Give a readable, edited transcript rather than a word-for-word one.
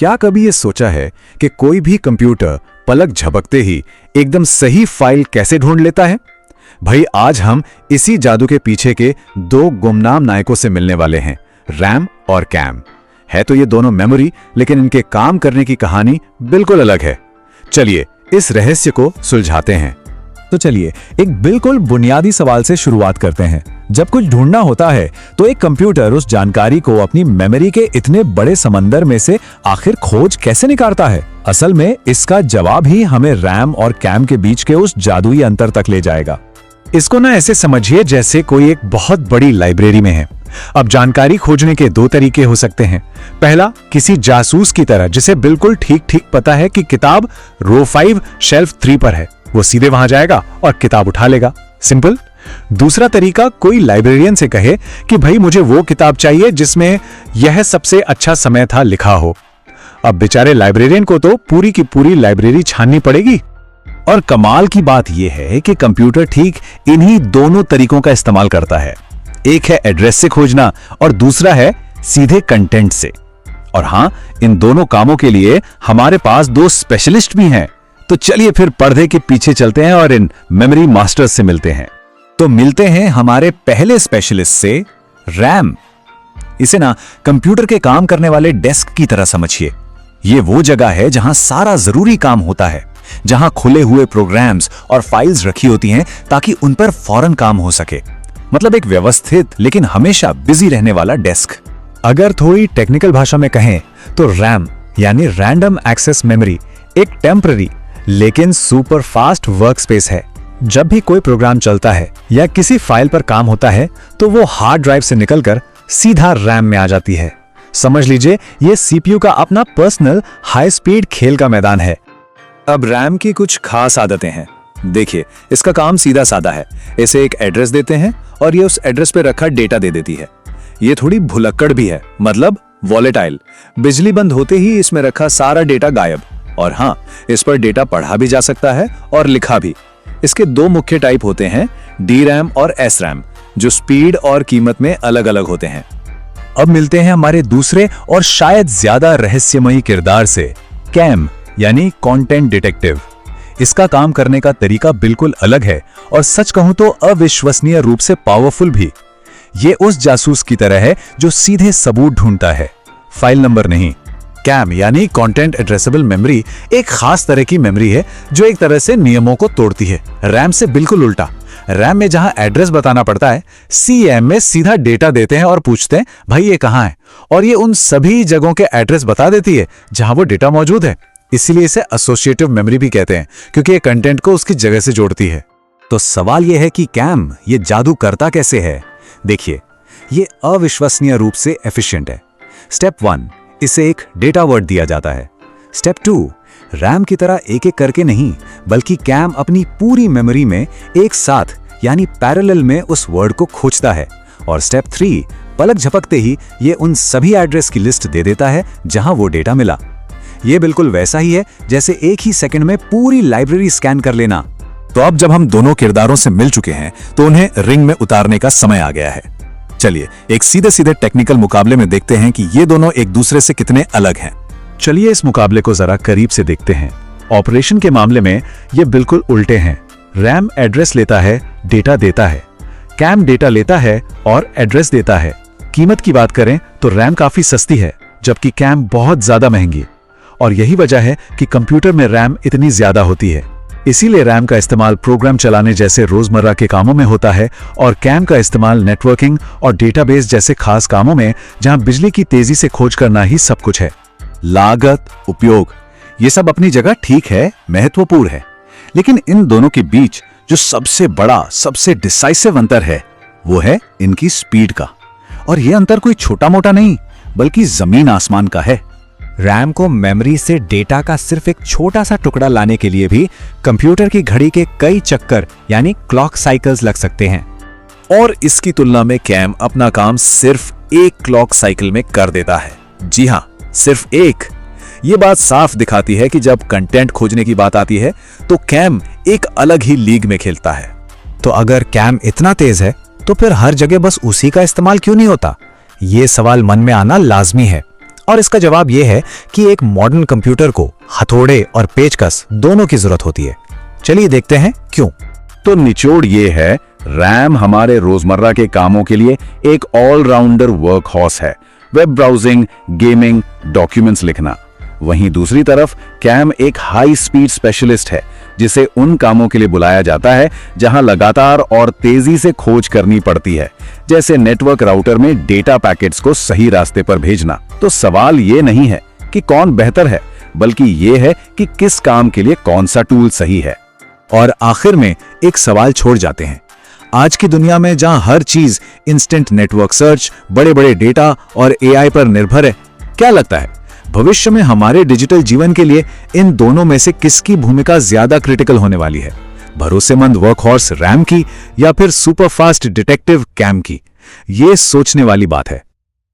क्या कभी ये सोचा है कि कोई भी कंप्यूटर पलक झपकते ही एकदम सही फाइल कैसे ढूंढ लेता है? भाई आज हम इसी जादू के पीछे के दो गुमनाम नायकों से मिलने वाले हैं, रैम और कैम। है तो ये दोनों मेमोरी, लेकिन इनके काम करने की कहानी बिल्कुल अलग है। चलिए इस रहस्य को सुलझाते हैं। तो चलिए एक बिल्कुल बुनियादी सवाल से शुरुआत करते हैं। जब कुछ ढूंढना होता है तो एक कंप्यूटर उस जानकारी को अपनी मेमोरी के इतने बड़े समंदर में से आखिर खोज कैसे निकालता है? असल में इसका जवाब ही हमें रैम और कैम के बीच के उस जादुई अंतर तक ले जाएगा। इसको ना ऐसे समझिए जैसे कोई एक बहुत बड़ी लाइब्रेरी में है। अब जानकारी खोजने के दो तरीके हो सकते हैं। पहला, किसी जासूस की तरह जिसे बिल्कुल ठीक ठीक पता है कि किताब रो 5 शेल्फ 3 पर है, वो सीधे वहां जाएगा और किताब उठा लेगा। सिंपल। दूसरा तरीका, कोई लाइब्रेरियन से कहे कि भाई मुझे वो किताब चाहिए जिसमें यह सबसे अच्छा समय था लिखा हो। अब बेचारे लाइब्रेरियन को तो पूरी की पूरी लाइब्रेरी छाननी पड़ेगी। और कमाल की बात यह है कि कंप्यूटर ठीक इन्हीं दोनों तरीकों का इस्तेमाल करता है। एक है एड्रेस से खोजना और दूसरा है सीधे कंटेंट से। और हां, इन दोनों कामों के लिए हमारे पास दो स्पेशलिस्ट भी हैं। तो चलिए फिर पर्दे के पीछे चलते हैं और इन मेमोरी मास्टर्स से मिलते हैं। तो मिलते हैं हमारे पहले स्पेशलिस्ट से, रैम। इसे ना कंप्यूटर के काम करने वाले डेस्क की तरह समझिए। ये वो जगह है जहां सारा जरूरी काम होता है, जहां खुले हुए प्रोग्राम्स और फाइल्स रखी होती हैं ताकि उन पर फौरन काम हो सके। मतलब एक व्यवस्थित लेकिन हमेशा बिजी रहने वाला डेस्क। अगर थोड़ी टेक्निकल भाषा में कहें तो रैम यानी रैंडम एक्सेस मेमोरी एक टेम्पररी लेकिन सुपर फास्ट वर्क स्पेस है। जब भी कोई प्रोग्राम चलता है या किसी फाइल पर काम होता है तो वो हार्ड ड्राइव से निकलकर सीधा रैम में आ जाती है। समझ लीजिए ये सीपीयू का अपना पर्सनल हाई स्पीड खेल का मैदान है। अब रैम की कुछ खास आदतें हैं। देखिए, इसका काम सीधा साधा है। इसे एक एड्रेस देते हैं और ये उस एड्रेस पे रखा डेटा दे देती है। ये थोड़ी भुलक्कड़ भी है, मतलब वॉलेटाइल। बिजली बंद होते ही इसमें रखा सारा डेटा गायब। और हाँ, इस पर डेटा पढ़ा भी जा सकता है और लिखा भी। इसके दो मुख्य टाइप होते हैं, डी रैम और एस रैम, जो स्पीड और कीमत में अलग अलग होते हैं। अब मिलते हैं हमारे दूसरे और शायद ज्यादा रहस्यमयी किरदार से, कैम यानी कंटेंट डिटेक्टिव। इसका काम करने का तरीका बिल्कुल अलग है और सच कहूं तो अविश्वसनीय रूप से पावरफुल भी। ये उस जासूस की तरह है जो सीधे सबूत ढूंढता है, फाइल नंबर नहीं। कैम यानी कंटेंट एड्रेसेबल मेमोरी एक खास तरह की मेमोरी है जो एक तरह से नियमों को तोड़ती है। रैम से बिल्कुल उल्टा। रैम में जहां एड्रेस बताना पड़ता है, सीएम में सीधा डेटा देते हैं और पूछते हैं भाई ये कहां है, और ये उन सभी जगहों के एड्रेस बता देती है जहां वो डेटा मौजूद है। इसीलिए इसे एसोसिएटिव मेमोरी भी कहते हैं, क्योंकि ये कंटेंट को उसकी जगह से जोड़ती है। तो सवाल यह है कि कैम ये जादू करता कैसे है? देखिए, ये अविश्वसनीय रूप से एफिशिएंट है। स्टेप 1, इसे एक डेटा वर्ड दिया जाता है। स्टेप 2, रैम की तरह एक एक करके नहीं, बल्कि कैम अपनी पूरी मेमोरी में एक साथ यानी पैरेलल में उस वर्ड को खोजता है। और स्टेप 3, पलक झपकते ही ये उन सभी एड्रेस की लिस्ट दे देता है जहां वो डेटा मिला। ये बिल्कुल वैसा ही है जैसे एक ही सेकंड में पूरी लाइब्रेरी स्कैन कर लेना। तो अब जब हम दोनों किरदारों से मिल चुके हैं तो उन्हें रिंग में उतारने का समय आ गया है। चलिए एक सीधे सीधे टेक्निकल मुकाबले में देखते हैं कि ये दोनों एक दूसरे से कितने अलग हैं। चलिए इस मुकाबले को जरा करीब से देखते हैं। ऑपरेशन के मामले में ये बिल्कुल उल्टे हैं। रैम एड्रेस लेता है, डेटा देता है। कैम डेटा लेता है और एड्रेस देता है। कीमत की बात करें तो रैम काफी सस्ती है, जबकि कैम बहुत ज्यादा महंगी। और यही वजह है कि कंप्यूटर में रैम इतनी ज्यादा होती है। इसीलिए रैम का इस्तेमाल प्रोग्राम चलाने जैसे रोजमर्रा के कामों में होता है और कैम का इस्तेमाल नेटवर्किंग और डेटाबेस जैसे खास कामों में, जहां बिजली की तेजी से खोज करना ही सब कुछ है। लागत, उपयोग, ये सब अपनी जगह ठीक है, महत्वपूर्ण है। लेकिन इन दोनों के बीच जो सबसे बड़ा, सबसे डिसाइसिव अंतर है, वो है इनकी स्पीड का। और यह अंतर कोई छोटा मोटा नहीं, बल्कि जमीन आसमान का है। रैम को मेमोरी से डेटा का सिर्फ एक छोटा सा टुकड़ा लाने के लिए भी कंप्यूटर की घड़ी के कई चक्कर यानी क्लॉक साइकिल्स लग सकते हैं। और इसकी तुलना में कैम अपना काम सिर्फ एक क्लॉक साइकिल में कर देता है। जी हां, सिर्फ एक। ये बात साफ दिखाती है कि जब कंटेंट खोजने की बात आती है तो कैम एक अलग ही लीग में खेलता है। तो अगर कैम इतना तेज है तो फिर हर जगह बस उसी का इस्तेमाल क्यों नहीं होता? ये सवाल मन में आना लाजमी है। और इसका जवाब यह है कि एक मॉडर्न कंप्यूटर को हथौड़े और पेचकस दोनों की जरूरत होती है। चलिए देखते हैं क्यों। तो निचोड़ ये है, रैम हमारे रोजमर्रा के कामों के लिए एक ऑलराउंडर वर्क हॉर्स है। वेब ब्राउजिंग, गेमिंग, डॉक्यूमेंट्स लिखना। वहीं दूसरी तरफ कैम एक हाई स्पीड स्पेशलिस्ट है, जिसे उन कामों के लिए बुलाया जाता है जहां लगातार और तेजी से खोज करनी पड़ती है, जैसे नेटवर्क राउटर में डेटा पैकेट्स को सही रास्ते पर भेजना। तो सवाल ये नहीं है कि कौन बेहतर है, बल्कि ये है कि किस काम के लिए कौन सा टूल सही है। और आखिर में एक सवाल छोड़ जाते हैं। आज की दुनिया में जहां हर चीज इंस्टेंट नेटवर्क सर्च, बड़े बड़े डेटा और एआई पर निर्भर है, क्या लगता है भविष्य में हमारे डिजिटल जीवन के लिए इन दोनों में से किसकी भूमिका ज्यादा क्रिटिकल होने वाली है? भरोसेमंद वर्कहॉर्स रैम की या फिर सुपरफास्ट डिटेक्टिव कैम की? ये सोचने वाली बात है।